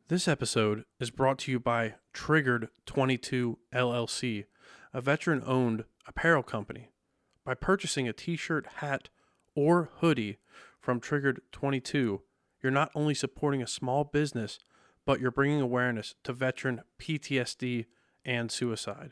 This episode is brought to you by Triggered 22 LLC, a veteran-owned apparel company. By purchasing a t-shirt, hat, or hoodie from Triggered 22, you're not only supporting a small business, but you're bringing awareness to veteran PTSD and suicide.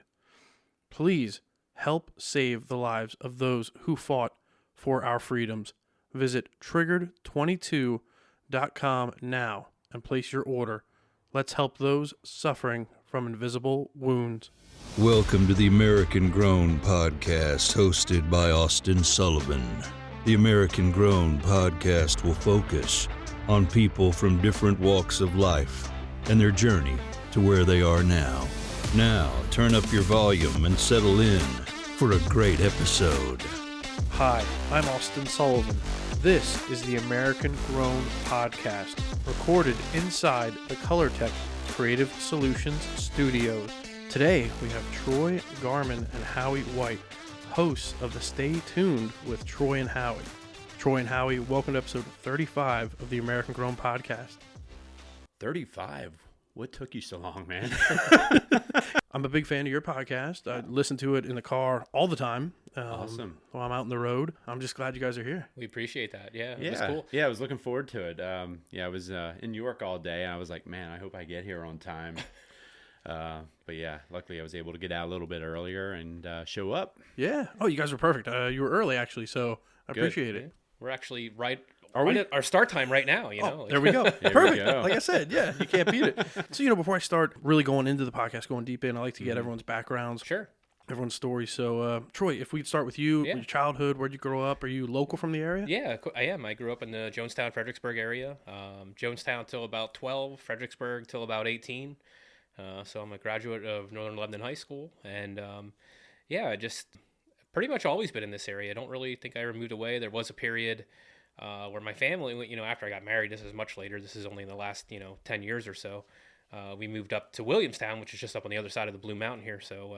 Please help save the lives of those who fought for our freedoms. Visit triggered22.com now and place your order. Let's help those suffering from invisible wounds. Welcome to the American Grown Podcast, hosted by Austin Sullivan. The American Grown Podcast will focus on people from different walks of life and their journey to where they are now. Now, turn up your volume and settle in for a great episode. Hi, I'm Austin Sullivan. This is the American Grown Podcast, recorded inside the Colortech Creative Solutions Studios. Today, we have Troy Garman and Howie White, hosts of the Stay Tuned with Troy and Howie. Troy and Howie, welcome to episode 35 of the American Grown Podcast. 35? What took you so long, man? I'm a big fan of your podcast. I listen to it in the car all the time. Awesome. While I'm out on the road. I'm just glad you guys are here. We appreciate that. Yeah, it was cool. Yeah, I was looking forward to it. I was in New York all day, and I was like, man, I hope I get here on time. But yeah, luckily I was able to get out a little bit earlier and show up. Yeah. Oh, you guys were perfect. You were early, actually, so I Good. appreciate it. We're actually right we? at our start time right now, you know. There we go. There Perfect. we go. Like I said, yeah, you can't beat it. So, before I start really going into the podcast, going deep in, I like to get everyone's backgrounds, Sure. everyone's story. So, Troy, if we could start with you, Yeah. your childhood, where'd you grow up? Are you local from the area? Yeah, I am. I grew up in the Jonestown, Fredericksburg area. Jonestown till about 12, Fredericksburg till about 18. So I'm a graduate of Northern Lebanon High School. And I just pretty much always been in this area. I don't really think I ever moved away. There was a period where my family, after I got married, this is much later. This is only in the last, 10 years or so. We moved up to Williamstown, which is just up on the other side of the Blue Mountain here. So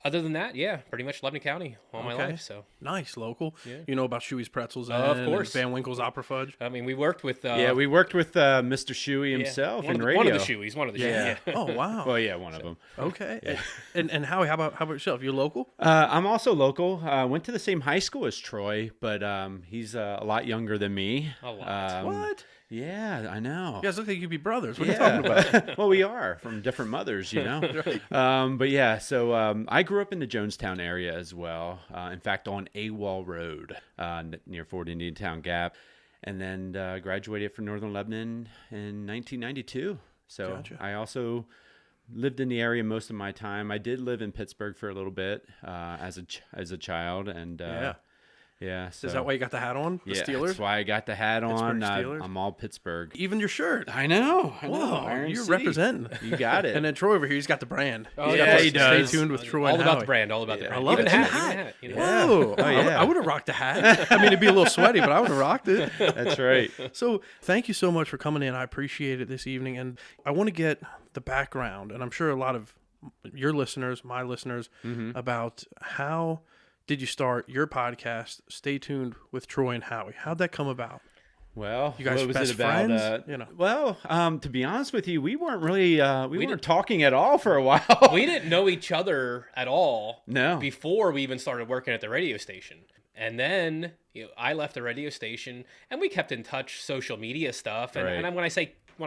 other than that, yeah, pretty much Lebanon County all my life. So Nice, local. Yeah. You know about Shuey's Pretzels Of and course. Van Winkle's Opera Fudge? I mean, we worked with We worked with Mr. Shuey himself in radio. One of the Shoeys. One of the Yeah. Shoeys. Oh, wow. Well, yeah, one of them. Okay. Yeah. And Howie, how about yourself? You local? I'm also local. Went to the same high school as Troy, but he's a lot younger than me. A lot. What? Yeah, I know. You guys look like you could be brothers. What are you talking about? Well, we are from different mothers, But yeah, so I grew up in the Jonestown area as well. In fact, on AWOL Road near Fort Indian Town Gap. And then graduated from Northern Lebanon in 1992. So Gotcha. I also lived in the area most of my time. I did live in Pittsburgh for a little bit as a child. And yeah. So, Is that why you got the hat on? The Steelers? That's why I got the hat on. Steelers? I'm all Pittsburgh. Even your shirt. I know. Whoa, Iron you're City. representing. You got it. And then Troy over here, he's got the brand. Oh, He's yeah, got the he does. Stay Tuned with Troy all and about Howie. the brand. All about the brand. I love even it. the And hat. the Even the hat. Whoa. Oh, yeah. I would have rocked the hat. I mean, it'd be a little sweaty, but I would have rocked it. That's right. So thank you so much for coming in. I appreciate it this evening. And I want to get the background, and I'm sure a lot of your listeners, my listeners, about how did you start your podcast, Stay Tuned with Troy and Howie? How'd that come about? Well, You guys what was best it about? friends? Well, to be honest with you, we weren't really we weren't talking at all for a while. We didn't know each other at all No. before we even started working at the radio station. And then I left the radio station, and we kept in touch, social media stuff. And, Right. and when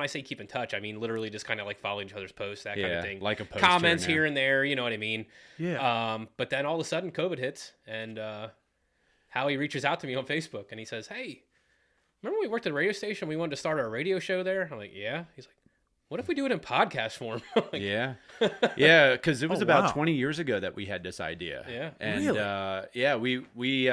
I say keep in touch, I mean literally just kind of like following each other's posts, that kind of thing. like a post comments here here and there, you know what I mean? Yeah. But then all of a sudden, COVID hits, and Howie reaches out to me on Facebook, and he says, "Hey, remember when we worked at the radio station? We wanted to start our radio show there." I'm like, "Yeah." He's like, "What if we do it in podcast form?" I'm like, Yeah, because it was Oh, about wow. 20 years ago that we had this idea. Yeah. and Really? we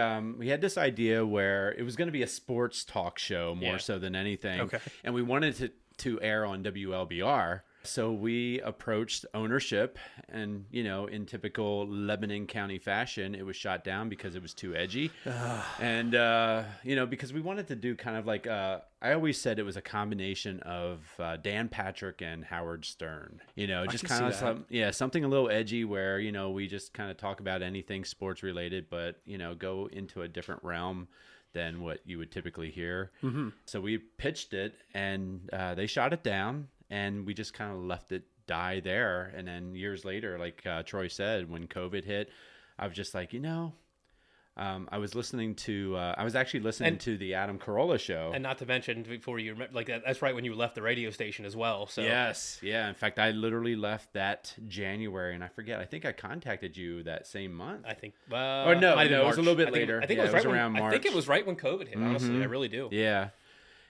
had this idea where it was going to be a sports talk show more Yeah. so than anything. Okay. And we wanted to air on WLBR. So we approached ownership, and in typical Lebanon County fashion, it was shot down because it was too edgy, and because we wanted to do kind of like I always said it was a combination of Dan Patrick and Howard Stern. Just can kind see of something a little edgy where we just kind of talk about anything sports related, but go into a different realm than what you would typically hear. So we pitched it, and they shot it down. and we just kind of left it die there. And then years later, like Troy said, when COVID hit, I was just like, I was actually listening to the Adam Carolla show. And not to mention, before you remember, like that's right when you left the radio station as well. So Yes. Yeah. In fact, I literally left that January, and I think I contacted you that same month. I think, or no, it was a little bit later. I think it was around March. I think it was right when COVID hit, honestly. I really do. Yeah.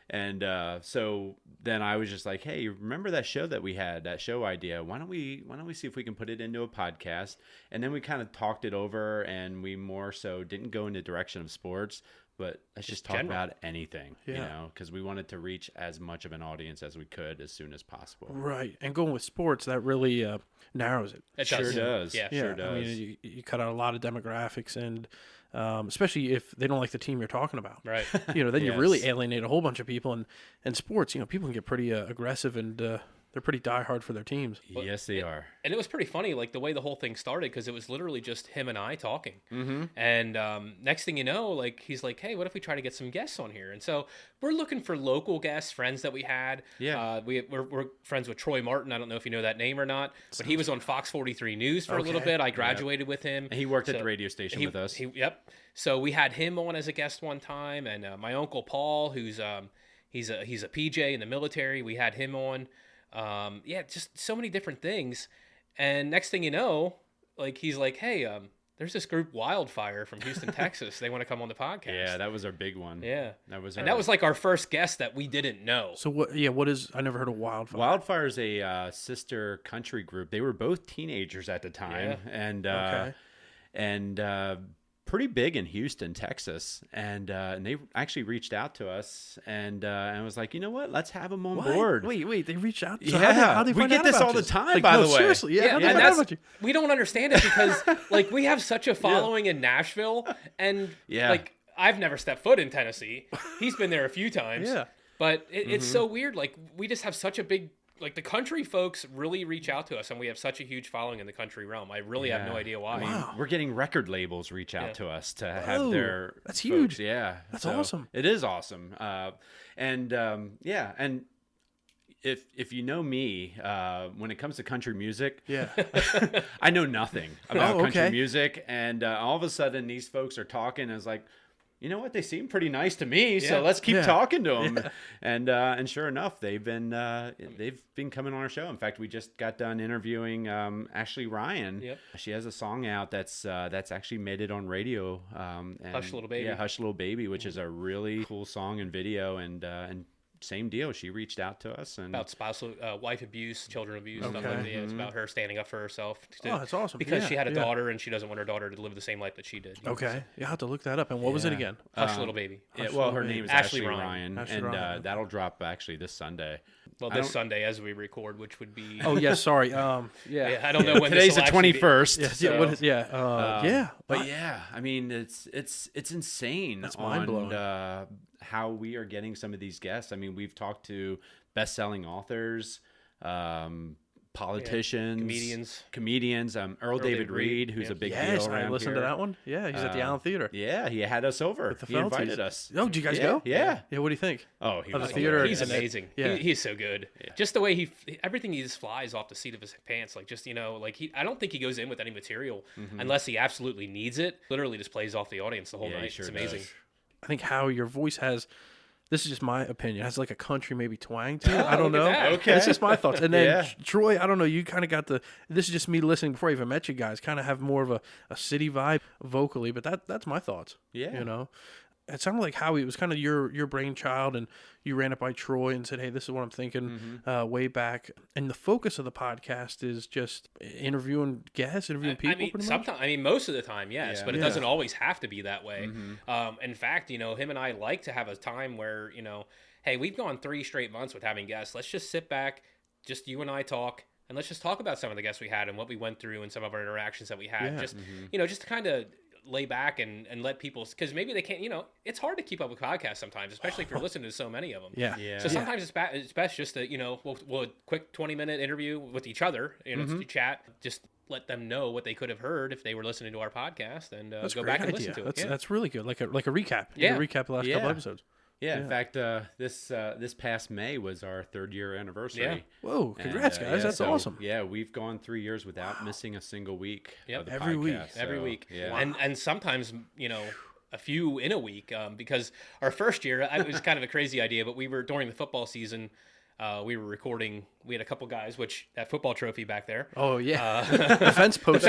And so then I was just like, hey, you remember that show that we had, that show idea? Why don't we see if we can put it into a podcast? And then we kind of talked it over, and we more so didn't go in the direction of sports, but let's just talk about anything, because we wanted to reach as much of an audience as we could as soon as possible. Right. And going with sports, that really narrows it. It sure does. Yeah, sure does. I mean, you cut out a lot of demographics, and especially if they don't like the team you're talking about. Right. Then you really alienate a whole bunch of people. And sports, people can get pretty aggressive, and they're pretty diehard for their teams. Yes, they are. And it was pretty funny, like the way the whole thing started, because it was literally just him and I talking. Mm-hmm. And next thing you know, like he's like, hey, what if we try to get some guests on here? And so we're looking for local guests, friends that we had. Yeah. We're friends with Troy Martin. I don't know if you know that name or not, but he was on Fox 43 News for a little bit. I graduated with him. And he worked at the radio station with us. Yep. So we had him on as a guest one time, and my uncle Paul, who's he's a PJ in the military. We had him on. Just so many different things. And next thing you know, like he's like, hey, there's this group Wildfire from Houston, Texas. They want to come on the podcast. Yeah, that was our big one. Yeah. That was like our first guest that we didn't know. So what is, I never heard of Wildfire. Wildfire is a sister country group. They were both teenagers at the time. Yeah. And pretty big in Houston, Texas, and they actually reached out to us, and I was like, you know what? Let's have them on board. Wait, they reached out? So yeah, how they we find get out this about all the this? time. Like, by no, the way, seriously, yeah. How they find out about you? We don't understand it because like we have such a following in Nashville, and like I've never stepped foot in Tennessee. He's been there a few times, but it's so weird. Like we just have such a big. Like the country folks really reach out to us, and we have such a huge following in the country realm. I really have no idea why. Wow. We're getting record labels reach out to us to have their. That's folks. huge. Yeah, that's awesome. It is awesome. And if you know me, when it comes to country music, I know nothing about country music, and all of a sudden these folks are talking, and it's like. You know what? They seem pretty nice to me, so let's keep talking to them. Yeah. And sure enough, they've been coming on our show. In fact, we just got done interviewing Ashley Ryan. Yep. She has a song out that's actually made it on radio. And, Hush Little Baby. Yeah, Hush Little Baby, which is a really cool song and video. And same deal. She reached out to us and about spousal, wife abuse, children abuse. Stuff like that. Yeah, it's about her standing up for herself. That's awesome. Because she had a daughter and she doesn't want her daughter to live the same life that she did. Okay, you have to look that up. And what was it again? Hush Little Baby. Her name is Ashley Ryan, and that'll drop actually this Sunday. Well, this Sunday as we record, which would be. Oh yes, sorry. I don't know when today's the 21st. But yeah, I mean it's insane. That's mind blowing. How we are getting some of these guests. I mean, we've talked to best-selling authors, politicians, comedians. Earl David Reed, who's a big deal around I listened to that one. Yeah, he's at the Allen Theater. Yeah, he had us over. With the he invited us. Oh, did you guys go? Yeah. Yeah. What do you think? Oh, he was the theater. He's amazing. He's so good. Yeah. Just the way everything he just flies off the seat of his pants. Like just I don't think he goes in with any material unless he absolutely needs it. Literally just plays off the audience the whole night. Sure it's amazing. Does. I think how your voice has. This is just my opinion. It has like a country maybe twang to it. I don't know. Okay. It's just my thoughts. And then Troy, I don't know. You kind of got this is just me listening before I even met you guys. Kind of have more of a city vibe vocally, but that's my thoughts. Yeah. It sounded like Howie. It was kind of your brainchild, and you ran it by Troy and said, "Hey, this is what I'm thinking." Way back, and the focus of the podcast is just interviewing guests, interviewing people. I mean, most of the time, yes, but it doesn't always have to be that way. In fact, him and I like to have a time where hey, we've gone 3 straight months with having guests. Let's just sit back, just you and I talk. And let's just talk about some of the guests we had and what we went through and some of our interactions that we had. Just to kind of lay back and let people, because maybe they can't, it's hard to keep up with podcasts sometimes, especially if you're listening to so many of them. So sometimes it's best just to, we'll a quick 20-minute interview with each other, to chat, just let them know what they could have heard if they were listening to our podcast and go back and listen to it. That's really good. Like a recap. Yeah. Recap the last couple episodes. Yeah, in fact, this past May was our 3rd year anniversary. Yeah. Whoa, congrats, guys. That's awesome. Yeah, we've gone 3 years without missing a single week of the Every podcast. week. Every week. Yeah. And sometimes, a few in a week, because our first year, it was kind of a crazy idea, but we were, during the football season, we were recording. We had a couple guys, which that football trophy back there. Oh, yeah. The fence post.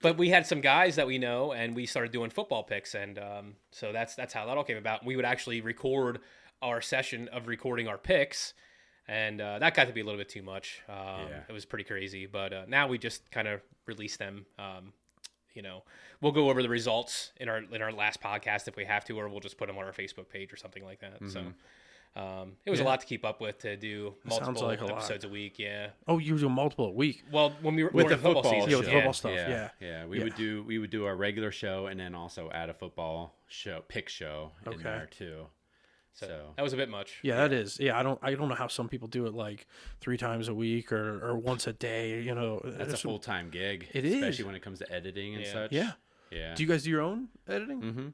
But we had some guys that we know, and we started doing football picks, and so that's how that all came about. We would actually record our session of recording our picks, and that got to be a little bit too much. It was pretty crazy, but now we just kind of release them. We'll go over the results in our last podcast if we have to, or we'll just put them on our Facebook page or something like that. So. It was a lot to keep up with, to do multiple episodes a week. Yeah. Oh, you were doing multiple a week? Well, when we were with during the football season, yeah, with the football stuff. Yeah. We would do our regular show and then also add a football pick show in there too. So that was a bit much. Yeah, that is. Yeah, I don't know how some people do it like 3 times a week or once a day. That's a full-time gig. It is, especially when it comes to editing and such. Yeah. Yeah. Do you guys do your own editing? Mm-hmm.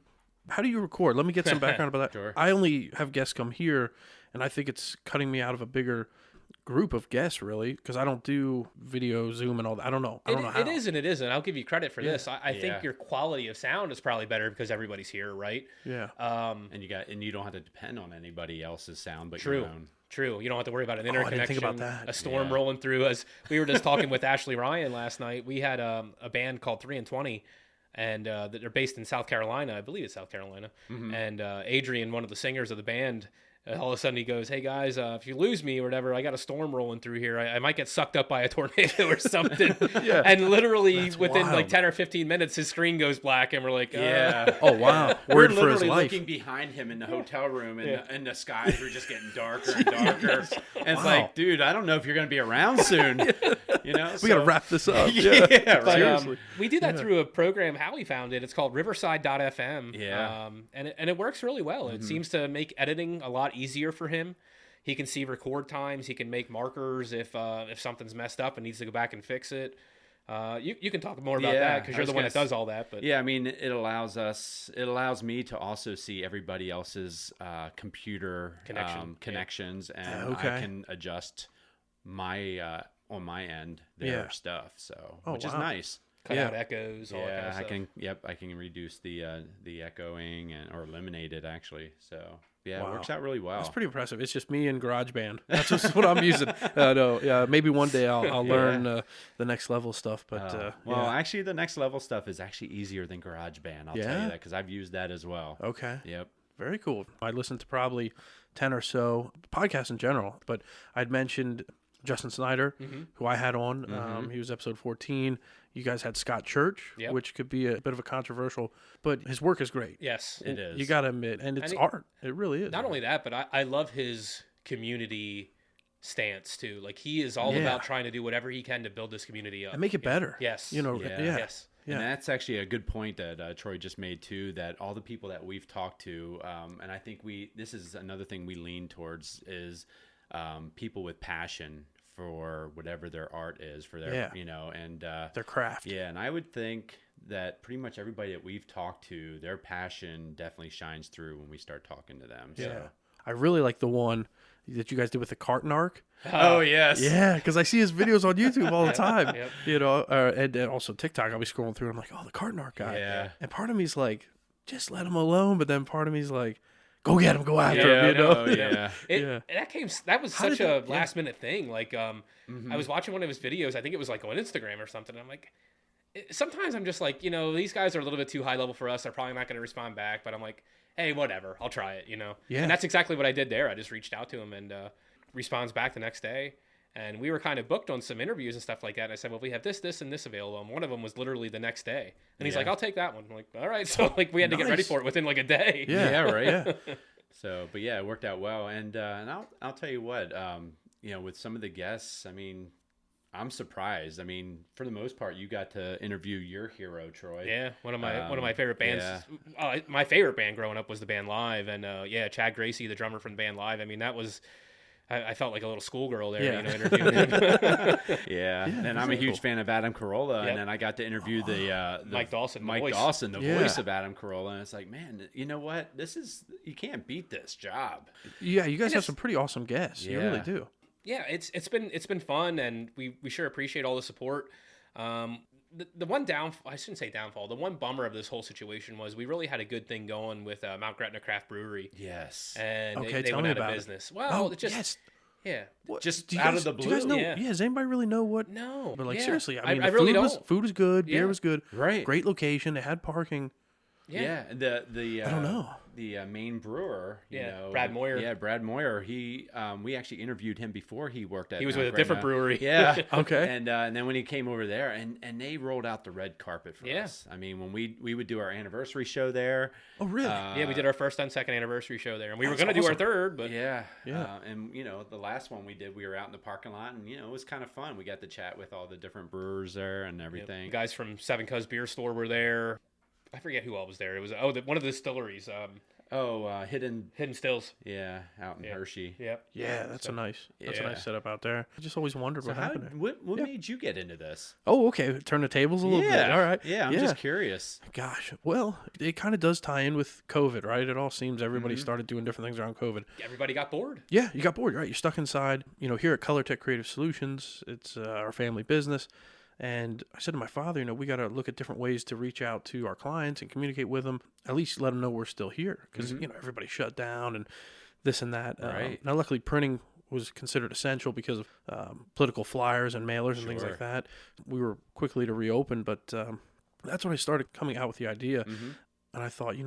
How do you record? Let me get some background about that. Sure. I only have guests come here, and I think it's cutting me out of a bigger group of guests, really, because I don't do video, Zoom, and all that. I don't know how. It is and it isn't. I'll give you credit for this. I think your quality of sound is probably better because everybody's here, right? Yeah. And you don't have to depend on anybody else's sound but True. your own. True. You don't have to worry about an I interconnection, didn't think about that. a storm rolling through. As we were just talking with Ashley Ryan last night, we had a band called 3 and 20. And they're based in South Carolina. I believe it's South Carolina. Mm-hmm. And Adrian, one of the singers of the band, all of a sudden he goes, "Hey guys, if you lose me or whatever, I got a storm rolling through here. I might get sucked up by a tornado or something." Yeah. And literally within wild. like 10 or 15 minutes, his screen goes black, and we're like, Oh wow, We're worried for his literally life. looking behind him in the hotel room, and the skies were just getting darker and darker. And it's like, dude, I don't know if you're going to be around soon. We got to wrap this up. Yeah, But, seriously. we do that through a program Howie founded. It's called Riverside.fm. Yeah. And it works really well. It seems to make editing a lot easier for him. He can see record times. He can make markers if something's messed up and needs to go back and fix it. You can talk more about that because you're the one that does all that. But yeah, I mean, it allows me to also see everybody else's computer connections, and I can adjust my on my end their stuff. So which is nice. Cut out echoes. All that kind of stuff. I can reduce the echoing or eliminate it actually. So yeah, it works out really well. It's pretty impressive. It's just me and GarageBand. That's just what I'm using. No, yeah, maybe one day I'll learn the next level stuff. But actually, the next level stuff is actually easier than GarageBand. I'll tell you that because I've used that as well. Okay. Yep. Very cool. I listened to probably 10 or so podcasts in general, but I'd mentioned Justin Snyder, who I had on. He was episode 14. You guys had Scott Church, which could be a bit of a controversial, but his work is great. Yes, it is. You got to admit, and it's art. It really is. Not only that, but I love his community stance too. Like he is all about trying to do whatever he can to build this community up and make it better. Yes. Yes. Yeah. And that's actually a good point that Troy just made too, that all the people that we've talked to, and I think this is another thing we lean towards is people with passion for whatever their art is, for their, and their craft. Yeah. And I would think that pretty much everybody that we've talked to, their passion definitely shines through when we start talking to them. Yeah. So. I really like the one that you guys did with the carton arc. Oh, yes. Yeah, because I see his videos on YouTube all the time. And also TikTok. I'll be scrolling through and I'm like, oh, the carton arc guy. Yeah. And part of me's like, just let him alone. But then part of me's like, go get him, go after him. That was such a last minute thing. Like, I was watching one of his videos. I think it was like on Instagram or something. I'm like, sometimes I'm just like, these guys are a little bit too high level for us. They're probably not going to respond back. But I'm like, hey, whatever, I'll try it. Yeah. And that's exactly what I did there. I just reached out to him and responds back the next day. And we were kind of booked on some interviews and stuff like that. And I said, well, we have this, and this available. And one of them was literally the next day. And he's like, I'll take that one. I'm like, all right. So like we had to get ready for it within like a day. Yeah, right. Yeah. So, but yeah, it worked out well. And I'll tell you what, with some of the guests, I mean, I'm surprised. I mean, for the most part, you got to interview your hero, Troy. Yeah, one of my favorite bands. Yeah. My favorite band growing up was the band Live, and Chad Gracie, the drummer from the band Live. I mean, that was I felt like a little schoolgirl there, Yeah. interviewing him. Yeah. And I'm a huge fan of Adam Carolla, Yep. and then I got to interview the Mike Dawson, the Mike voice. Dawson, the Yeah. voice of Adam Carolla, and it's like, man, you know what? You can't beat this job. Yeah, you guys have it's- some pretty awesome guests. You really Yeah. do. Yeah, it's been fun, and we sure appreciate all the support. The one I shouldn't say downfall. The one bummer of this whole situation was we really had a good thing going with Mount Gretna Craft Brewery, Yes. and Okay, they tell went me out of about it. business. Well, Oh, it just yes. yeah. What, Just do you out guys- of the Do you guys blue. know? Yeah. Does anybody really know what? No, But like yeah. seriously, I mean, I the really food was don't. food was good, beer Yeah. was good, Right. great location. They had parking. Yeah. The I don't know. The main brewer, you Yeah, know, Brad Moyer. Yeah, Brad Moyer. We actually interviewed him before he worked at. He was Mount with a different Gretna. brewery. Yeah. Okay. And then when he came over there, and they rolled out the red carpet for Yeah. us. I mean, when we would do our anniversary show there. Oh really? Yeah, we did our first and second anniversary show there, and we were That's going to do our awesome. third, but Yeah. Yeah. And the last one we did, we were out in the parking lot, and it was kind of fun. We got to chat with all the different brewers there and everything. the guys from Seven Cuz Beer Store were there. I forget who all was there. It was one of the distilleries, Hidden. Hidden Stills. Yeah, out in Hershey. Yep. yeah, that's a nice Yeah. setup out there. I just always wondered So what happened there. what made you get into this? Oh, okay. Turn the tables a little bit. All right. Yeah, I'm just curious. Gosh, well, it kind of does tie in with COVID, right? It all seems everybody Mm-hmm. started doing different things around COVID. Everybody got bored. Yeah, you got bored, right? You're stuck inside. Here at Colortech Creative Solutions, it's our family business. And I said to my father, we got to look at different ways to reach out to our clients and communicate with them, at least let them know we're still here. Because, everybody shut down and this and that. Right. Now, luckily, printing was considered essential because of political flyers and mailers and things Sure. like that. We were quickly to reopen, but that's when I started coming out with the idea. Mm-hmm. And I thought,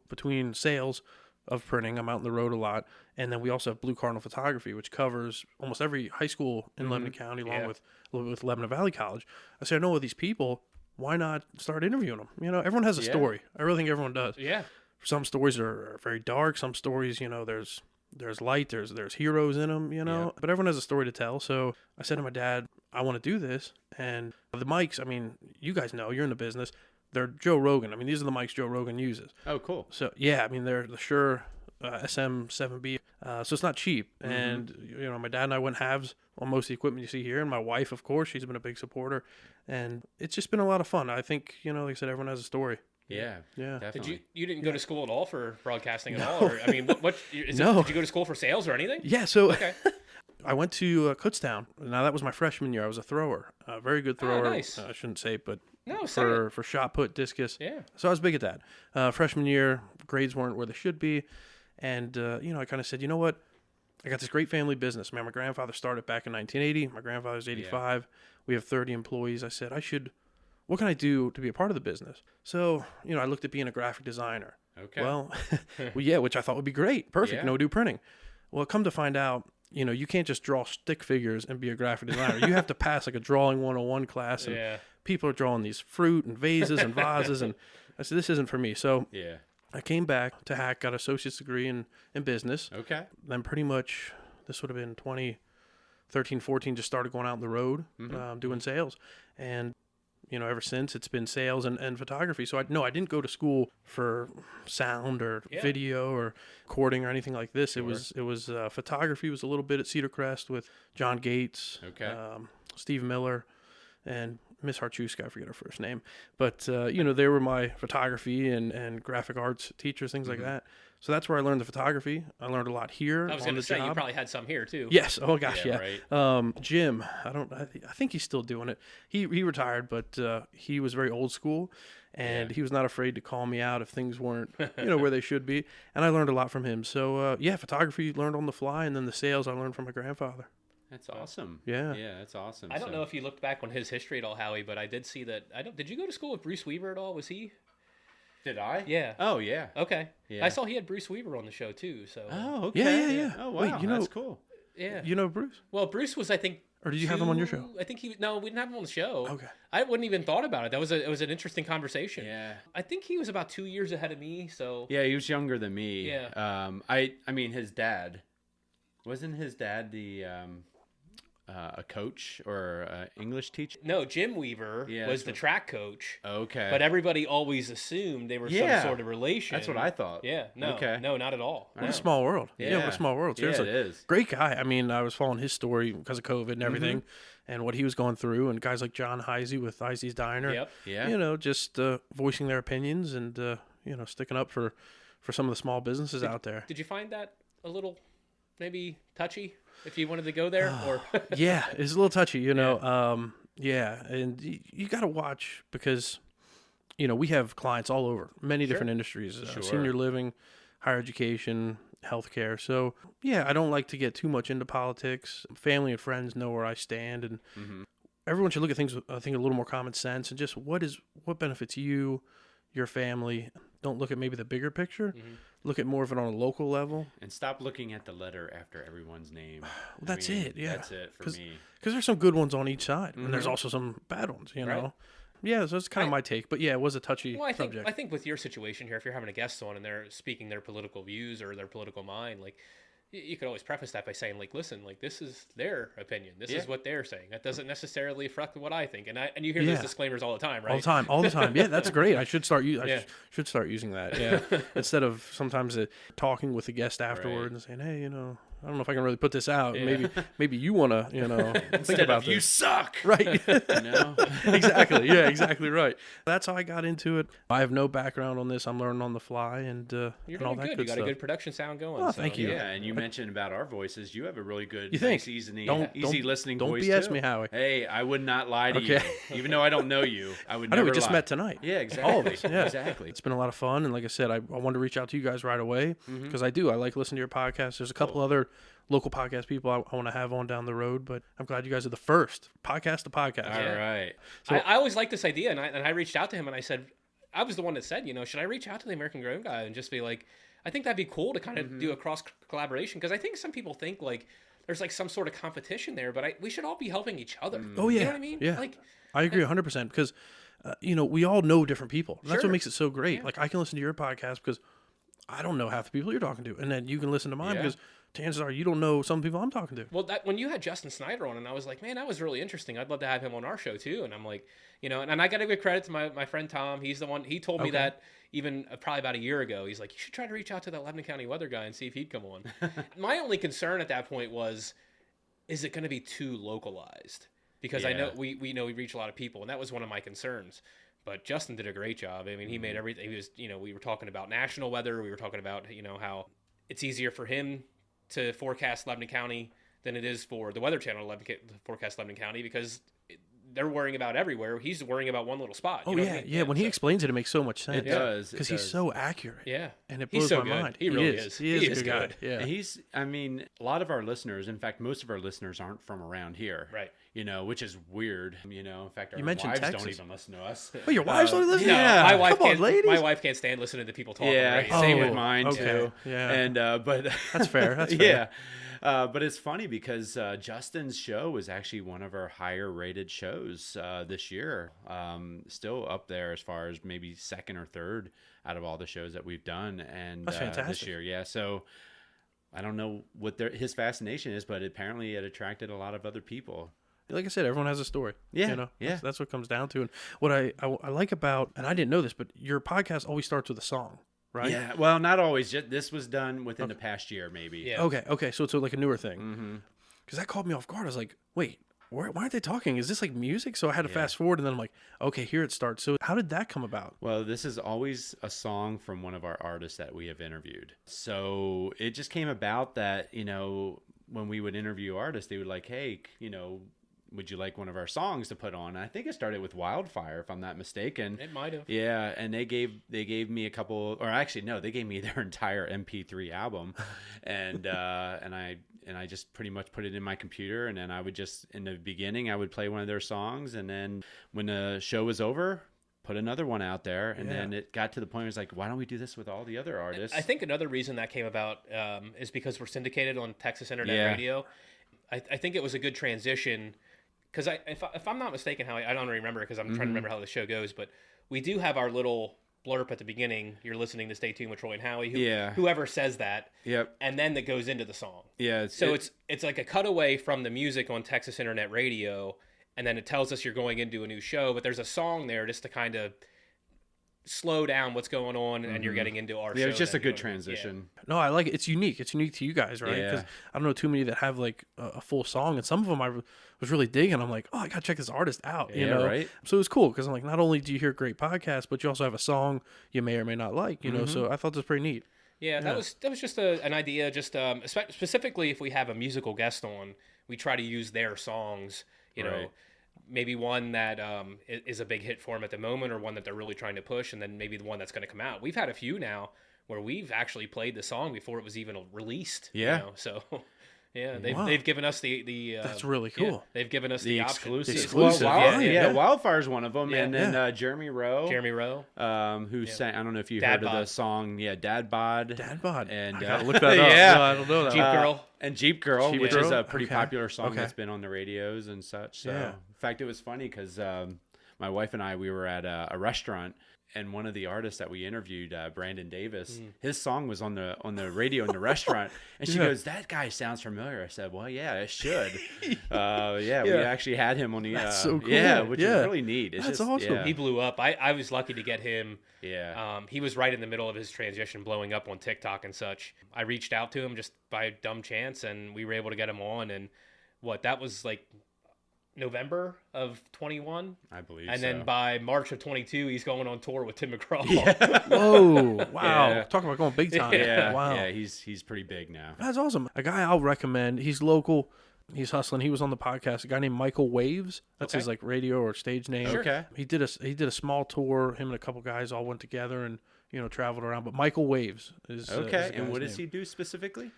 between sales of printing, I'm out on the road a lot, and then we also have Blue Cardinal Photography, which covers almost every high school in Lebanon County, along Yeah. with a little bit with Lebanon Valley College. I said, I know all these people. Why not start interviewing them? Everyone has a Yeah. story. I really think everyone does. Yeah. Some stories are very dark. Some stories, there's light. There's heroes in them. Yeah. But everyone has a story to tell. So I said to my dad, I want to do this. And the mics, I mean, you guys know, you're in the business. They're Joe Rogan. I mean, these are the mics Joe Rogan uses. Oh, cool. So yeah, I mean they're the Shure SM7B, so it's not cheap. And my dad and I went halves on most of the equipment you see here, and my wife, of course, she's been a big supporter, and it's just been a lot of fun. I think like I said, everyone has a story. Yeah. Yeah. Definitely. You didn't go to school at all for broadcasting at all? Or, I mean, No. did you go to school for sales or anything? Yeah, so Okay. I went to Kutztown. Now that was my freshman year. I was a thrower, a very good thrower. nice. I shouldn't say, but No, say it. for shot put, discus. Yeah. So I was big at that. Freshman year, grades weren't where they should be. And, I kind of said, you know what? I got this great family business. Man, my grandfather started back in 1980. My grandfather's 85. We have 30 employees. I said, what can I do to be a part of the business? So, I looked at being a graphic designer. Okay. Well, yeah, which I thought would be great. Perfect. Yeah. No do printing. Well, come to find out, you can't just draw stick figures and be a graphic designer. You have to pass like a drawing 101 class. And Yeah. people are drawing these fruit and vases and vases. And I said, this isn't for me. So Yeah. I came back to Hack, got an associate's degree in business. Okay. Then pretty much, this would have been 2013, 14, just started going out on the road, doing sales. And, ever since it's been sales and photography. So I didn't go to school for sound or video or recording or anything like this. Sure. It was photography was a little bit at Cedar Crest with John Gates, Okay. Steve Miller, and Miss Harchuska, I forget her first name. But, they were my photography and graphic arts teachers, things like that. So that's where I learned the photography. I learned a lot here I was on going the to say, job. you probably had some here, too. Yes. Oh gosh, Yeah, yeah. Jim, I think he's still doing it. He retired, but he was very old school, and he was not afraid to call me out if things weren't where they should be. And I learned a lot from him. So photography learned on the fly, and then the sales I learned from my grandfather. That's awesome. Yeah. Yeah, that's awesome. I don't know if you looked back on his history at all, Howie, but I did see that. Did you go to school with Bruce Weaver at all? Was he? Did I? Yeah. Oh, yeah. Okay. Yeah. I saw he had Bruce Weaver on the show too. So. Oh, okay. Yeah. Oh, wow. Wait, That's cool. Yeah. You know Bruce? Well, Bruce was, I think. Or did you have him on your show? I think no, we didn't have him on the show. Okay. I wouldn't even thought about it. It was an interesting conversation. Yeah. I think he was about 2 years ahead of me. So. Yeah, he was younger than me. Yeah. I mean, his dad wasn't his dad the a coach or English teacher? No, Jim Weaver was the track coach. Okay. But everybody always assumed they were some sort of relation. That's what I thought. Yeah. No, no, not at all. What a small world. Yeah, what a small world. Seriously. Yeah, it is. Great guy. I mean, I was following his story because of COVID and everything and what he was going through, and guys like John Heisey with Heisey's Diner. Yep. Yeah. You know, just voicing their opinions and, you know, sticking up for some of the small businesses out there. Did you find that a little maybe touchy if you wanted to go there? Or Yeah, it's a little touchy, you know. And you got to watch because, you know, we have clients all over, many different industries, senior living, higher education, healthcare. So, yeah, I don't like to get too much into politics. Family and friends know where I stand, and everyone should look at things with, I think, a little more common sense and just what benefits you, your family. Don't look at maybe the bigger picture. Look at more of it on a local level. And stop looking at the letter after everyone's name. That's it, yeah. That's it for me. Because there's some good ones on each side, and there's also some bad ones, you know. Yeah, so that's kind of my take. But yeah, it was a touchy subject. I think with your situation here, if you're having a guest on and they're speaking their political views or their political mind, like, you could always preface that by saying, like, listen, like, this is their opinion. This is what they're saying. That doesn't necessarily reflect what I think. And you hear those disclaimers all the time, right? All the time. Yeah, that's great. I should start should start using that. Yeah, instead of sometimes talking with the guest afterward and saying, hey, you know, I don't know if I can really put this out. Yeah. Maybe you want to, you know, think about you this. suck. Right. You know? Exactly. Yeah, exactly right. That's how I got into it. I have no background on this. I'm learning on the fly, and you're and all doing that good. good You got stuff. a good production sound going. Oh, thank you. Yeah, and you mentioned about our voices. You have a really good, You think? nice, easy Don't listening don't voice BS too. me, Howie. Hey, I would not lie to Okay. you, even though I don't know you. I would. I know never we just lie. met tonight. Yeah, exactly. All of us. Yeah, exactly. It's been a lot of fun, and like I said, I wanted to reach out to you guys right away because I like listening to your podcast. There's a couple other local podcast people I want to have on down the road, but I'm glad you guys are the first podcast to podcast. All right. So I always liked this idea, and I reached out to him and I said, I was the one that said, you know, should I reach out to the American Grown guy and just be like, I think that'd be cool to kind of do a cross collaboration, because I think some people think like there's like some sort of competition there, but we should all be helping each other. Oh yeah, you know what I mean? Yeah, like, I agree 100% because you know, we all know different people. That's Sure. what makes it so great. Like I can listen to your podcast because I don't know half the people you're talking to, and then you can listen to mine because chances are you don't know some people I'm talking to. Well, when you had Justin Snyder on, and I was like, man, that was really interesting. I'd love to have him on our show too. And I'm like, you know, and I got to give credit to my friend Tom. He's the one. He told me that even probably about a year ago. He's like, you should try to reach out to that Lebanon County weather guy and see if he'd come on. My only concern at that point was, is it going to be too localized? Because I know we know we reach a lot of people, and that was one of my concerns. But Justin did a great job. I mean, he made everything. He was, you know, we were talking about national weather. We were talking about, you know, how it's easier for him to forecast Lebanon County than it is for the Weather Channel to forecast Lebanon County, because they're worrying about everywhere. He's worrying about one little spot. Oh, You know yeah, what I mean? yeah. When he explains it, it makes so much sense. It does. Because he's so accurate. Yeah. And it He's blows so my good. mind. He really is. He is He a is good guy. good. Yeah. And I mean, a lot of our listeners, in fact, most of our listeners aren't from around here. Right. You know, which is weird. You know, in fact, our mentioned wives Texas. don't even listen to us. Oh, your wives don't listen? No, Yeah. my wife Come on, can't. ladies. My wife can't stand listening to people talk. Yeah, on the radio. same Oh, with mine okay. too. Yeah. And but That's fair. That's fair. yeah. But it's funny because Justin's show was actually one of our higher rated shows this year. Still up there as far as maybe second or third out of all the shows that we've done. And That's fantastic. this year, yeah. So I don't know what his fascination is, but apparently it attracted a lot of other people. Like I said, everyone has a story. Yeah, You know, yeah. That's what it comes down to. And what I like about, and I didn't know this, but your podcast always starts with a song, right? Yeah, well, not always. This was done within the past year, maybe. Yeah. Okay. So it's like a newer thing. Because that caught me off guard. I was like, wait, why aren't they talking? Is this like music? So I had to fast forward, and then I'm like, okay, here it starts. So how did that come about? Well, this is always a song from one of our artists that we have interviewed. So it just came about that, you know, when we would interview artists, they would like, hey, you know, would you like one of our songs to put on? And I think it started with Wildfire, if I'm not mistaken. It might have. Yeah, and they gave me a couple, or actually no, they gave me their entire MP3 album, and I just pretty much put it in my computer, and then I would just, in the beginning, I would play one of their songs, and then when the show was over, put another one out there, and then it got to the point where it's like, why don't we do this with all the other artists? I think another reason that came about is because we're syndicated on Texas Internet Radio. I think it was a good transition. Because if I'm not mistaken, Howie, I don't remember because I'm trying to remember how the show goes, but we do have our little blurb at the beginning, you're listening to Stay Tuned with Troy and Howie. Yeah. Whoever says that. Yep. And then that goes into the song. Yeah. It's like a cutaway from the music on Texas Internet Radio, and then it tells us you're going into a new show, but there's a song there just to kind of slow down what's going on, and you're getting into our show. Yeah, it's just then, a good you know what I mean? transition. No, I like it. It's unique. It's unique to you guys, right? Yeah. Because I don't know too many that have like a full song, and some of them I was really digging. I'm like, oh, I gotta check this artist out. You Yeah, know, right. So it was cool because I'm like, not only do you hear great podcasts, but you also have a song you may or may not like. You know, so I thought this was pretty neat. Yeah, that was just an idea. Just specifically, if we have a musical guest on, we try to use their songs. You know, Right. maybe one that is a big hit for them at the moment, or one that they're really trying to push, and then maybe the one that's going to come out. We've had a few now where we've actually played the song before it was even released. Yeah. You know? So. Yeah, Wow. they've given us the That's really cool. yeah, they've given us the exclusive. option. Exclusive, Well, yeah. Wildfire's one of them, Yeah. and then Jeremy Rowe. Jeremy Rowe. Who sang? I don't know if you Dad heard of Bod. the song. Yeah, Dad Bod. Dad Bod. And I gotta look that up. Yeah. No, I don't know that. Jeep Girl. And Jeep Girl, Jeep which Girl? is a pretty Okay. popular song Okay. that's been on the radios and such. So, Yeah. in fact, it was funny because my wife and I, we were at a restaurant, and one of the artists that we interviewed, Brandon Davis, his song was on the radio in the restaurant, and she Yeah. goes, "That guy sounds familiar." I said, "Well, yeah, it should." Yeah, we actually had him on the. That's so cool. Yeah, which Yeah. is really neat. It's That's just, awesome. Yeah. He blew up. I was lucky to get him. Yeah. He was right in the middle of his transition, blowing up on TikTok and such. I reached out to him just by dumb chance, and we were able to get him on. And that was like November of 21, I believe and so. then by March of 22, he's going on tour with Tim McGraw. Whoa! Wow! Yeah. Talk about going big time. Yeah, Wow. yeah, he's pretty big now. That's awesome. A guy I'll recommend. He's local. He's hustling. He was on the podcast. A guy named Michael Waves. That's his like radio or stage name. Sure. Okay. He did a small tour. Him and a couple guys all went together and traveled around. But Michael Waves is Okay, is the and guy's what does name. he do specifically?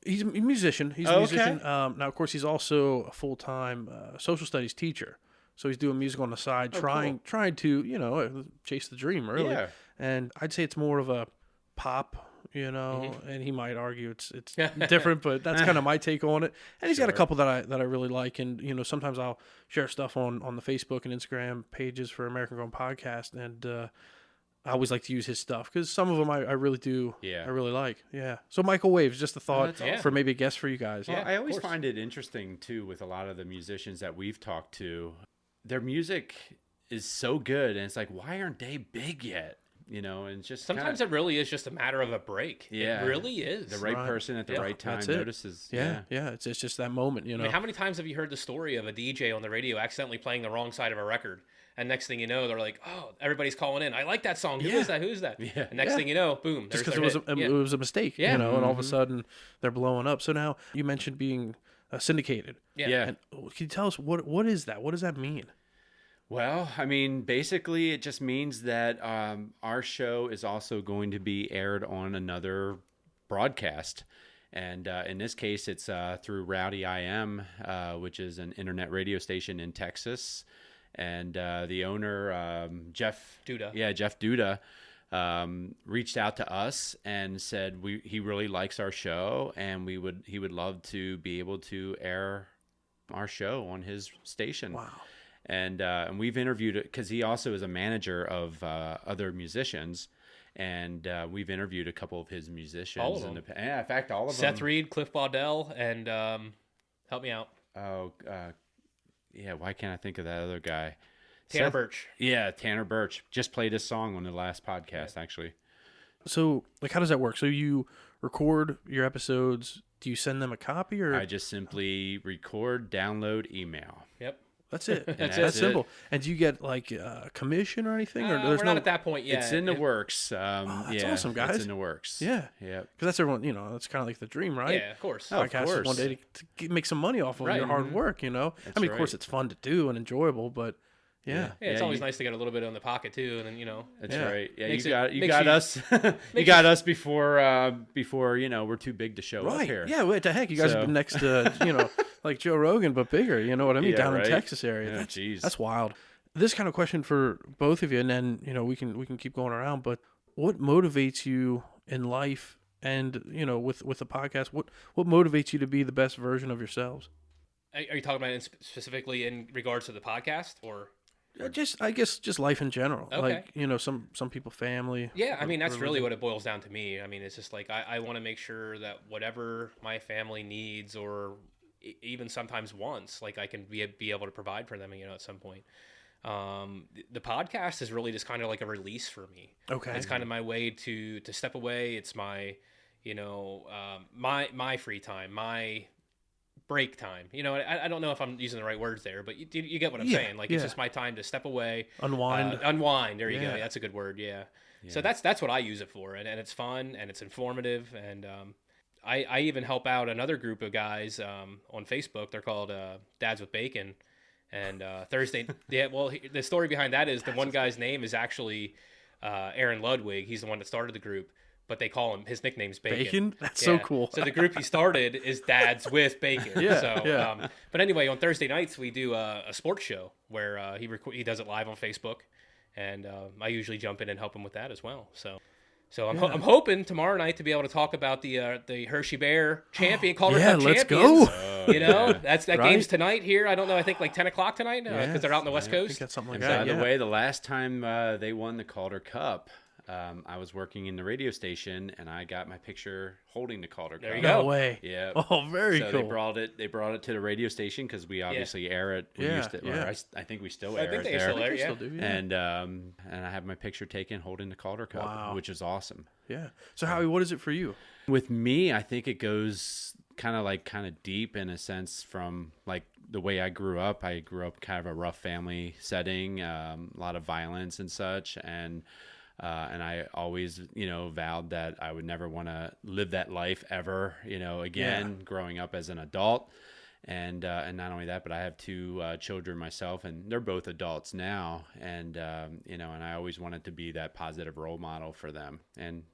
He's a musician. He's Oh, a okay. musician. Now, of course, he's also a full-time social studies teacher. So he's doing music on the side, trying to chase the dream, really. Yeah. And I'd say it's more of a pop, and he might argue it's different, but that's kind of my take on it. And he's got a couple that I really like, and sometimes I'll share stuff on the Facebook and Instagram pages for American Grown Podcast, and I always like to use his stuff because some of them I really do. Yeah. I really like. Yeah. So Michael Waves, just a thought that's awesome. for maybe a guest for you guys. Well, Yeah. I always course. find it interesting too with a lot of the musicians that we've talked to. Their music is so good, and it's like, why aren't they big yet? And it's just Sometimes it really is just a matter of a break. Yeah. It really is. the right Right. person at the Yeah, right time that's it. notices. Yeah. It's just that moment, I mean, how many times have you heard the story of a DJ on the radio accidentally playing the wrong side of a record? And next thing you know, they're like, "Oh, everybody's calling in. I like that song. Who is that? Who is that?" Yeah. And next thing you know, boom, Just there's because their it hit. was a mistake, Yeah. and all of a sudden they're blowing up. So now you mentioned being syndicated. Yeah. And can you tell us what is that? What does that mean? Well, I mean, basically, it just means that our show is also going to be aired on another broadcast. And in this case, it's through Rowdy IM, which is an internet radio station in Texas. And the owner, Jeff Duda. Yeah, Jeff Duda, reached out to us and said he really likes our show, and he would love to be able to air our show on his station. Wow. And we've interviewed it because he also is a manager of other musicians, and we've interviewed a couple of his musicians. All of them. In fact, all of Seth them. Reed, Cliff Baudel, and help me out, Oh, yeah. Why can't I think of that other guy? Tanner Seth- Birch. Yeah, Tanner Birch just played his song on the last podcast, actually. So like, how does that work? So you record your episodes. Do you send them a copy, or I just simply record, download, email. Yep. that's it? That's That's it. simple. And do you get like a commission or anything, or We're there's not no? at that point yet. It's in the works. that's yeah, awesome, guys. It's in the works. Yeah. Yep. Because that's everyone. That's kind of like the dream, right? Yeah, of course. Oh, of Podcast is course. one day to make some money off of Right. your hard work. I mean, of course, right. it's fun to do and enjoyable, but yeah. Yeah, it's Yeah, always you- nice to get a little bit in the pocket too, and then That's Yeah. right. Yeah, Makes you it- got makes us. you- You got us before we're too big to show up Right. here. Yeah. What the heck? You guys So- have been next to like Joe Rogan, but bigger. You know what I mean? Yeah, Down right. in Texas area. Yeah, That's, jeez. that's wild. This kind of question for both of you, and then we can keep going around. But what motivates you in life, and with the podcast, what motivates you to be the best version of yourselves? Are you talking about specifically in regards to the podcast, or? I guess just life in general. Okay. Like, you know, some people family. Yeah, I mean, that's really what it boils down to me. I mean, it's just like I want to make sure that whatever my family needs or even sometimes wants, like I can be able to provide for them, you know, at some point. The podcast is really just kind of like a release for me. Okay. It's kind of my way to step away. It's my, you know, my free time, my break time. You know, I don't know if I'm using the right words there, but you get what I'm saying. Like, it's just my time to step away. Unwind. Unwind. There you go. That's a good word. Yeah. So that's what I use it for. And it's fun and it's informative. And, I even help out another group of guys, on Facebook. They're called, Dads with Bacon. And Thursday, the story behind that is the one guy's name is actually Aaron Ludwig. He's the one that started the group, but they call him, his nickname's Bacon. Bacon? That's so cool. So the group he started is Dads with Bacon. But anyway, on Thursday nights we do a sports show where he does it live on Facebook, and I usually jump in and help him with that as well. So I'm hoping tomorrow night to be able to talk about the Hershey Bear champion, Colortech champions. Let's go. You know, that game's tonight here. I don't know. I think like 10 o'clock tonight because they're out on the West I Coast. think that's something like And that. by the way, the last time they won the Calder Cup, I was working in the radio station, and I got my picture holding the Calder Cup. There you No go. way. Yeah. Oh, very so cool. they brought it to the radio station because we obviously air it. We used to, or I think we still air I think it they there. still air, They still do, yeah. And I have my picture taken holding the Calder Cup, which is awesome. Yeah. So Howie, what is it for you? With me, I think it goes kind of deep in a sense from like the way I grew up. I grew up kind of a rough family setting, a lot of violence and such, and I always, you know, vowed that I would never want to live that life ever, you know, again, growing up as an adult. And not only that, but I have two children myself, and they're both adults now. And, you know, and I always wanted to be that positive role model for them. And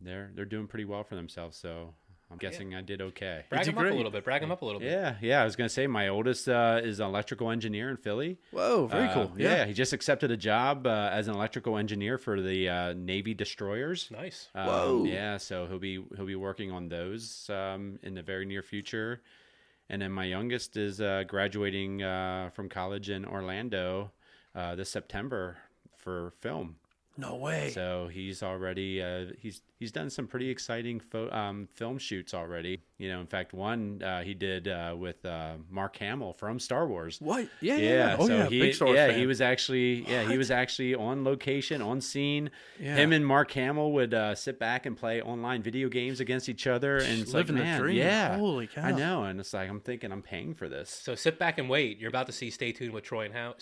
they're doing pretty well for themselves. So I'm guessing I did okay. Brag them up a little bit. Yeah. I was going to say my oldest is an electrical engineer in Philly. Whoa, very cool. Yeah. He just accepted a job as an electrical engineer for the Navy destroyers. Nice. Whoa. Yeah, so he'll be working on those in the very near future. And then my youngest is graduating from college in Orlando this September for film. No way. So he's already he's done some pretty exciting film shoots already. You know, in fact, one he did with Mark Hamill from Star Wars. What? Yeah. Oh, so big Star Wars fan. he was actually on location, on scene. Yeah. Him and Mark Hamill would sit back and play online video games against each other, and it's living like, the man, dream. yeah, Holy cow. I know, and it's like I'm thinking I'm paying for this. So sit back and wait. You're about to see Stay Tuned with Troy and Howie,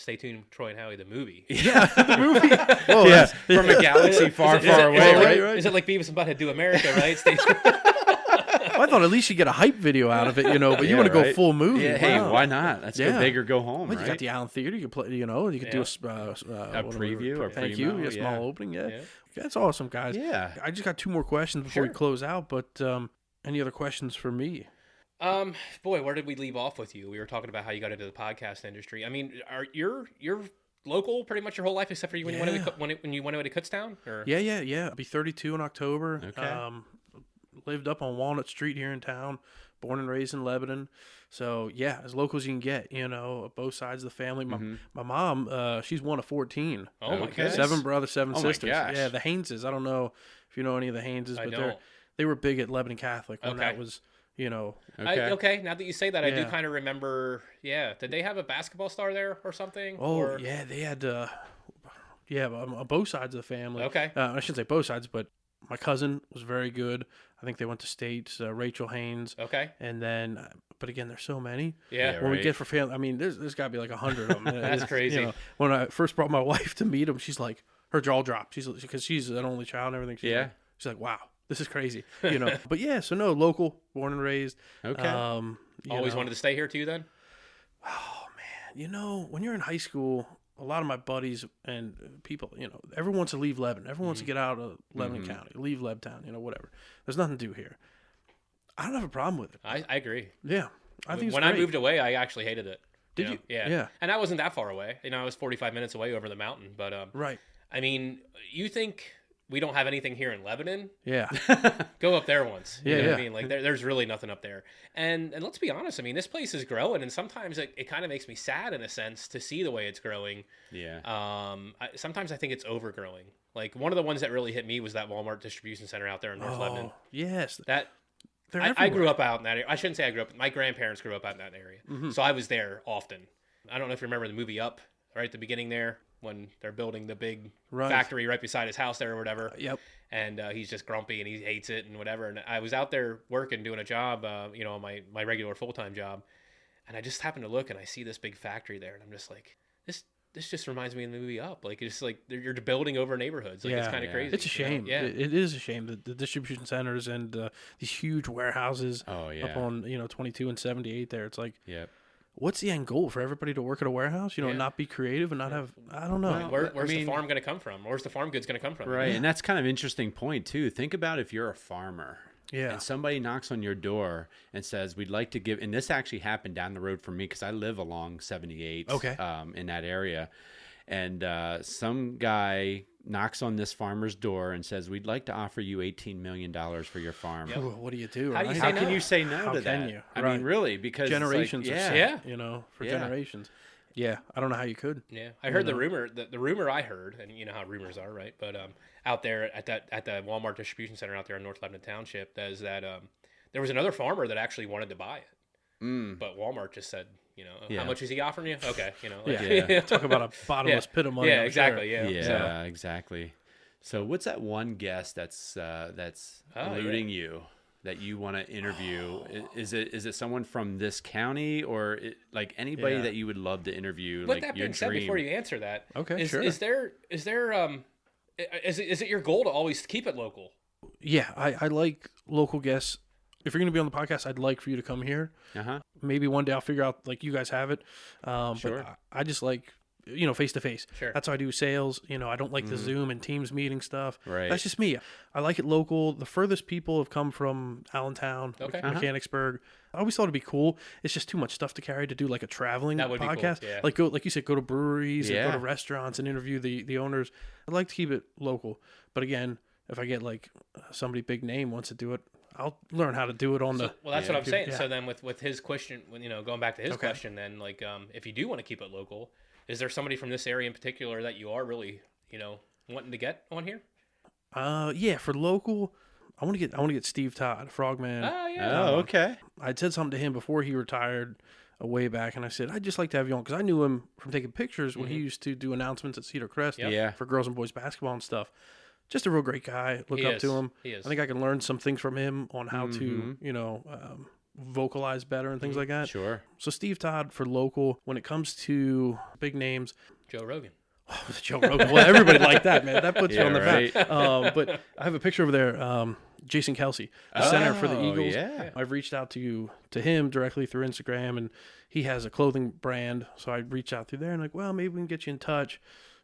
the movie. Yeah, the movie. Oh, Yeah, from a galaxy far away, right? Is it like Beavis and Butthead Do America, right? I thought at least you get a hype video out of it, you know, but you want to go full movie. Yeah, hey, Wow. why not? Let's go big or go home, Well, right? you got the Allen Theater. You could play, you know, you could do a preview or thank primo, you, a small yeah. opening. Yeah, that's awesome, guys. Yeah. I just got two more questions before we close out, but any other questions for me? Boy, where did we leave off with you? We were talking about how you got into the podcast industry. I mean, you're local pretty much your whole life, except for when you went away to Kutztown? Or? Yeah. I'll be 32 in October. Okay. Lived up on Walnut Street here in town. Born and raised in Lebanon. So, yeah, as local as you can get, you know, both sides of the family. My mom, she's one of 14. Oh, my goodness. 7 brothers, 7 sisters. My gosh. Yeah, the Hayneses. I don't know if you know any of the Hayneses, but they were big at Lebanon Catholic when that was, you know. Okay, now that you say that, I do kind of remember, did they have a basketball star there or something? Oh, yeah, they had, on both sides of the family. Okay. I shouldn't say both sides, but my cousin was very good. I think they went to states. Rachel Haynes. Okay. And then, but again, there's so many. Yeah. When we get for family, I mean, there's got to be like 100 of them. That's crazy. You know, when I first brought my wife to meet them, she's like, her jaw dropped. Because she's an only child and everything. She's like, wow, this is crazy. You know. But yeah, so no, local, born and raised. Okay. Always wanted to stay here too, then. Oh man, you know, when you're in high school, a lot of my buddies and people, you know, everyone wants to leave Lebanon. Everyone wants to get out of Lebanon County, leave Lebtown, you know, whatever. There's nothing to do here. I don't have a problem with it. I agree. Yeah. I think when it's I great. moved away, I actually hated it. Did you? Yeah. Yeah. And I wasn't that far away. You know, I was 45 minutes away over the mountain. But right. I mean, you think we don't have anything here in Lebanon. Yeah. Go up there once. You Yeah, know what yeah. I mean? Like there's really nothing up there. And let's be honest. I mean, this place is growing, and sometimes it kind of makes me sad in a sense to see the way it's growing. Yeah. Sometimes I think it's overgrowing. Like one of the ones that really hit me was that Walmart distribution center out there in North Lebanon. Yes. That They're I everywhere. grew up out in that area. I shouldn't say I grew up. My grandparents grew up out in that area, so I was there often. I don't know if you remember the movie Up, right at the beginning there when they're building the big factory right beside his house there or whatever. Yep. And he's just grumpy and he hates it and whatever. And I was out there working, doing a job, on my regular full-time job. And I just happened to look and I see this big factory there. And I'm just like, this just reminds me of the movie Up. Like, it's like you're building over neighborhoods. Like, it's kind of crazy. It's a shame. Yeah. It is a shame. The distribution centers and these huge warehouses up on 22 and 78 there. It's like, what's the end goal for everybody to work at a warehouse? Not be creative and not have. I don't know. Where's the farm going to come from? Where's the farm goods going to come from? Right, and that's kind of an interesting point too. Think about if you're a farmer. Yeah. And somebody knocks on your door and says, "We'd like to give," and this actually happened down the road from me because I live along 78. Okay. In that area, and some guy knocks on this farmer's door and says, "We'd like to offer you $18 million for your farm." Ooh, what do you do? How do you right? say How no? can you say no How to can that? you? I Right. mean, really, because it's like, Generations. yeah. For Yeah. generations. Yeah. I don't know how you could. Yeah, I heard the rumor. The rumor I heard, and you know how rumors are, right? But out there at the Walmart distribution center out there in North Lebanon Township, is that there was another farmer that actually wanted to buy it, but Walmart just said, how much is he offering you? Okay, Yeah. Talk about a bottomless pit of money. Yeah, I'm exactly. sure. Yeah, Yeah, exactly. So, what's that one guest that's eluding you that you want to interview? Is it someone from this county or like anybody that you would love to interview? But like that your being said, dream? before you answer that, Okay, sure. Is there is it your goal to always keep it local? Yeah. I like local guests. If you're going to be on the podcast, I'd like for you to come here. Maybe one day I'll figure out like you guys have it. Sure. But I just like, face to face. Sure. That's how I do sales. I don't like the Zoom and Teams meeting stuff. Right. That's just me. I like it local. The furthest people have come from Allentown, Okay. Mechanicsburg. I always thought it'd be cool. It's just too much stuff to carry to do like a traveling That would be cool, podcast. yeah. Like you said, go to breweries and go Yeah. to restaurants and interview the owners. I'd like to keep it local. But again, if I get like somebody big name wants to do it, I'll learn how to do it on the. Well, that's what I'm saying. Yeah. So then with his question, when going back to his question, then like if you do want to keep it local, is there somebody from this area in particular that you are really wanting to get on here? Yeah, for local, I want to get Steve Todd, Frogman. Oh yeah. Oh, okay. I'd said something to him before he retired way back, and I said I'd just like to have you on because I knew him from taking pictures when he used to do announcements at Cedar Crest Yeah. for girls and boys basketball and stuff. Just a real great guy. Look up to him. He is. I think I can learn some things from him on how to vocalize better and things like that. Sure. So Steve Todd for local. When it comes to big names, Joe Rogan. Joe Rogan. Well, everybody liked that, man. That puts you on the right. map. But I have a picture over there. Jason Kelsey, the center for the Oh, Eagles. yeah. I've reached out to him directly through Instagram, and he has a clothing brand. So I reached out through there and like, well, maybe we can get you in touch.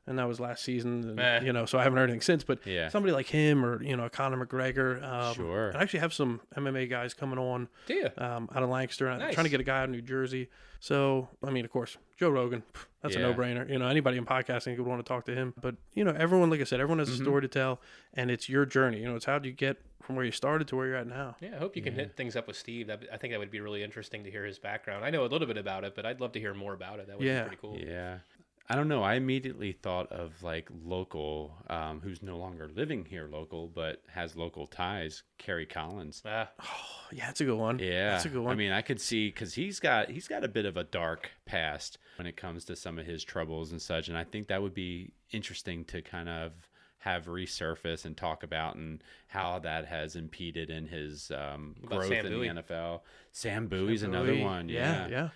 And that was last season, and, so I haven't heard anything since. But somebody like him or Conor McGregor. Sure. I actually have some MMA guys coming on. Do you? Out of Lancaster. I'm Nice. trying to get a guy out of New Jersey. So, I mean, of course, Joe Rogan, that's a Yeah. no-brainer. Anybody in podcasting would want to talk to him. But, everyone, like I said, everyone has a story to tell, and it's your journey. It's how do you get from where you started to where you're at now. Yeah, I hope you can hit things up with Steve. I think that would be really interesting to hear his background. I know a little bit about it, but I'd love to hear more about it. That would be pretty cool. Yeah. I don't know. I immediately thought of like local, who's no longer living here local, but has local ties, Kerry Collins. Yeah, that's a good one. Yeah. That's a good one. I mean, I could see, because he's got a bit of a dark past when it comes to some of his troubles and such. And I think that would be interesting to kind of have resurface and talk about and how that has impeded in his growth Sam in Bowie? the NFL. Sam Bowie's another one. Yeah. Yeah,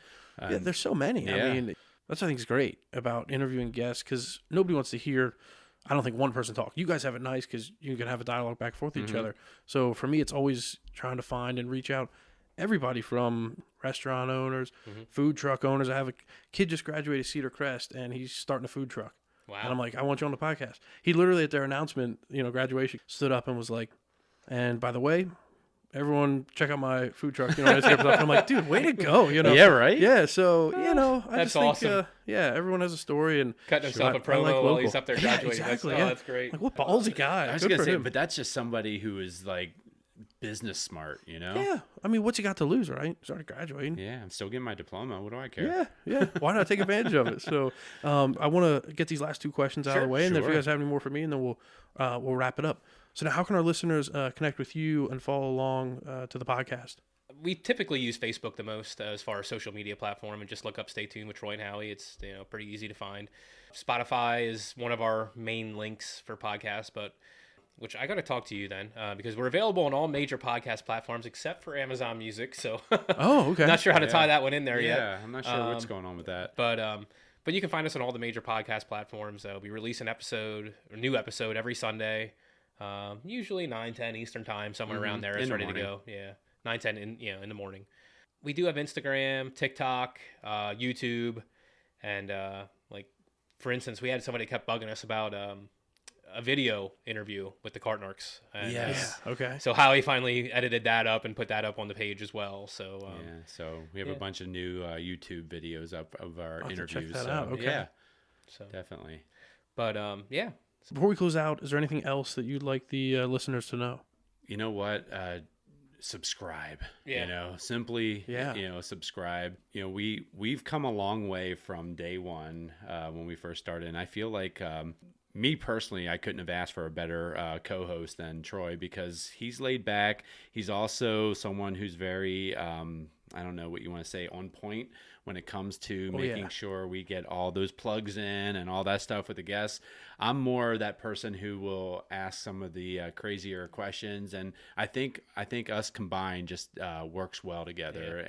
there's so many. yeah. I mean, that's what I think is great about interviewing guests because nobody wants to hear, I don't think, one person talk. You guys have it nice because you can have a dialogue back and forth with each other. So for me, it's always trying to find and reach out everybody from restaurant owners, food truck owners. I have a kid just graduated Cedar Crest and he's starting a food truck. Wow. And I'm like, I want you on the podcast. He literally at their announcement, graduation, stood up and was like, and by the way, everyone check out my food truck, Instagram stuff. I'm like, dude, way to go, Yeah, right? Yeah, so, I That's just think, awesome. everyone has a story, and Cutting himself a I promo like while local. he's up there Yeah, graduating. exactly, That's great. Like, what ballsy guy. I was Good gonna for say, him. but that's just somebody who is like business smart, Yeah, I mean, what's he got to lose, right? He's already graduating. Yeah, I'm still getting my diploma. What do I care? Yeah. Why not take advantage of it? So, I want to get these last two questions out of the way, and then if you guys have any more for me, and then we'll wrap it up. So now, how can our listeners connect with you and follow along to the podcast? We typically use Facebook the most as far as social media platform, and just look up Stay Tuned with Troy and Howie. It's pretty easy to find. Spotify is one of our main links for podcasts, but which I got to talk to you then because we're available on all major podcast platforms except for Amazon Music. So Oh, okay. not sure how to tie that one in there yet. Yeah, I'm not sure what's going on with that. But you can find us on all the major podcast platforms. We release a new episode every Sunday, usually 9-10 Eastern time, somewhere around there. It's ready to go. Yeah, 9-10 in the morning. We do have Instagram, TikTok, YouTube, and for instance, we had somebody kept bugging us about a video interview with the Cartnarks. And, Yes. Okay. so Howie finally edited that up and put that up on the page as well. So so we have a bunch of new YouTube videos up of our I'll have to check interviews. that So out. Okay. yeah, so definitely. but Before we close out, is there anything else that you'd like the listeners to know? You know what? Subscribe. Yeah. Simply. Yeah. Subscribe. We've come a long way from day one when we first started, and I feel like. Me personally, I couldn't have asked for a better co-host than Troy because he's laid back. He's also someone who's very, I don't know what you want to say, on point when it comes to making sure we get all those plugs in and all that stuff with the guests. I'm more that person who will ask some of the crazier questions, and I think us combined just works well together.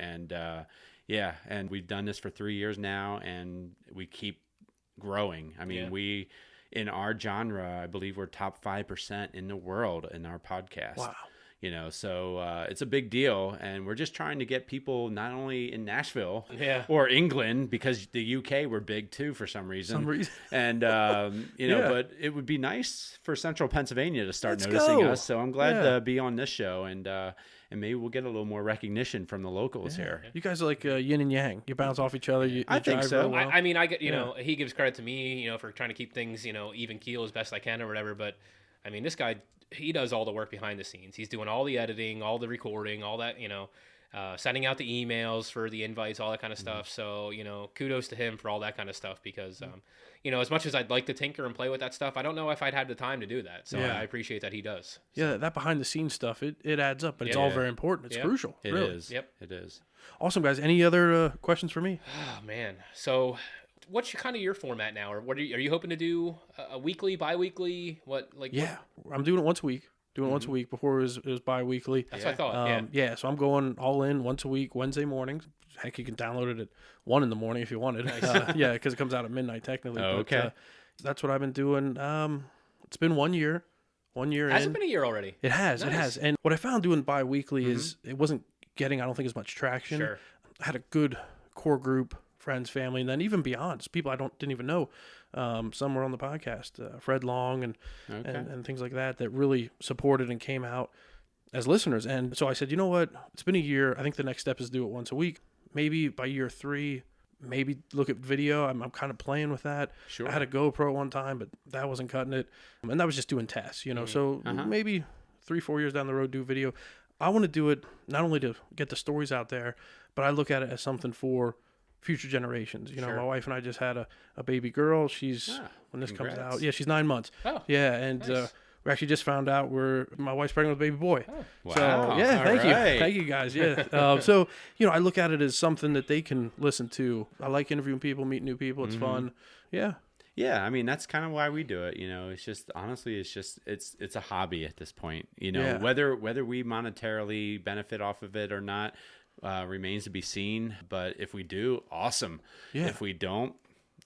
Yeah. And we've done this for 3 years now, and we keep growing. I mean, in our genre, I believe we're top 5% in the world in our podcast. Wow. So it's a big deal, and we're just trying to get people not only in Nashville or England, because the UK were big too for some reason. And but it would be nice for Central Pennsylvania to start noticing us. So I'm glad to be on this show, and maybe we'll get a little more recognition from the locals here. You guys are like yin and yang. You bounce off each other. I think so. Well. I mean, I get he gives credit to me, for trying to keep things even keel as best I can or whatever. But I mean, this guy, he does all the work behind the scenes. He's doing all the editing, all the recording, all that, sending out the emails for the invites, all that kind of stuff. So, kudos to him for all that kind of stuff because, as much as I'd like to tinker and play with that stuff, I don't know if I'd have the time to do that. So I appreciate that he does. Yeah, that behind the scenes stuff, it adds up, but it's all very important. It's crucial. It really. is. Yep. It is. Awesome, guys. Any other questions for me? Oh, man. So what's your format now? Or what are you hoping to do? A weekly, bi-weekly? I'm doing it once a week. Once a week. Before it was bi-weekly. That's what I thought. So I'm going all in once a week, Wednesday mornings. Heck, you can download it at 1 a.m. if you wanted. Because it comes out at midnight technically. Oh, okay. But, that's what I've been doing. It's been 1 year. 1 year Has in. it been a year already? It has. Nice. It has. And what I found doing bi-weekly is it wasn't getting, I don't think, as much traction. Sure. I had a good core group, friends, family, and then even beyond, people I didn't even know. Some were on the podcast, Fred Long and things like that really supported and came out as listeners. And so I said, you know what? It's been a year. I think the next step is do it once a week. Maybe by year 3, maybe look at video. I'm kind of playing with that. Sure. I had a GoPro one time, but that wasn't cutting it. And that was just doing tests, So maybe 3-4 years down the road, do video. I want to do it not only to get the stories out there, but I look at it as something for future generations. My wife and I just had a baby girl. She's when this congrats. comes out, she's 9 months. Oh, and nice. we actually just found out my wife's pregnant with a baby boy. Oh, wow. So thank you guys. Yeah. So I look at it as something that they can listen to. I like interviewing people, meeting new people. It's fun. Yeah. Yeah, I mean that's kind of why we do it. It's just honestly, it's a hobby at this point. Whether we monetarily benefit off of it or not remains to be seen. But if we do, awesome. Yeah. If we don't,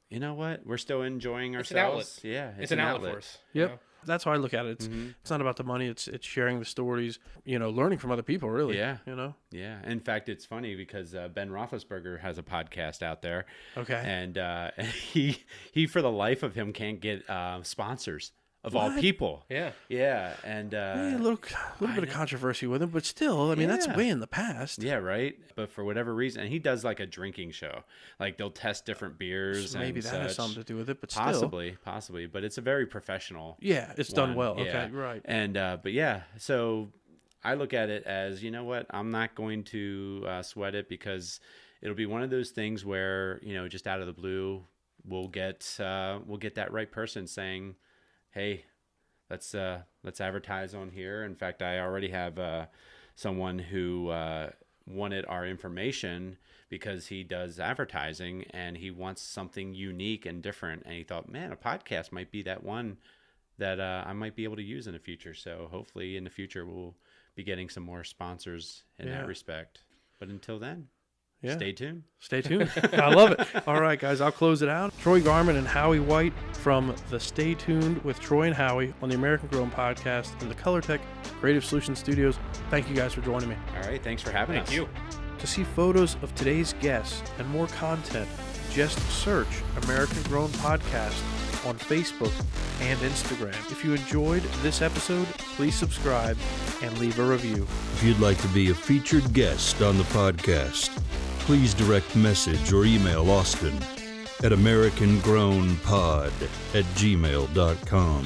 you know what? We're still enjoying ourselves. It's an outlet. Yeah, it's an outlet for us. Yep. That's how I look at it. It's not about the money. It's sharing the stories. Learning from other people. Really. Yeah. Yeah. In fact, it's funny because Ben Roethlisberger has a podcast out there. Okay. And he for the life of him can't get sponsors of all people. Yeah. Yeah. And a little bit of controversy with him, but still, I mean, that's way in the past. Yeah, right. But for whatever reason, and he does like a drinking show. Like they'll test different beers. So maybe and that such. has something to do with it, but possibly. But it's a very professional. Yeah, it's done one. well. Yeah. Okay, right. And but yeah, so I look at it as, you know what, I'm not going to sweat it, because it'll be one of those things where, you know, just out of the blue, we'll get that right person saying, hey, let's advertise on here. In fact, I already have someone who wanted our information because he does advertising and he wants something unique and different. And he thought, man, a podcast might be that one that I might be able to use in the future. So hopefully in the future we'll be getting some more sponsors in that respect. But until then, stay tuned. Stay tuned. I love it. All right, guys, I'll close it out. Troy Garman and Howie White from the Stay Tuned with Troy and Howie on the American Grown podcast in the Colortech Creative Solutions Studios. Thank you guys for joining me. All right. Thanks for having us. Thank you. To see photos of today's guests and more content, just search American Grown Podcast on Facebook and Instagram. If you enjoyed this episode, please subscribe and leave a review. If you'd like to be a featured guest on the podcast, please direct message or email Austin at americangrownpod@gmail.com.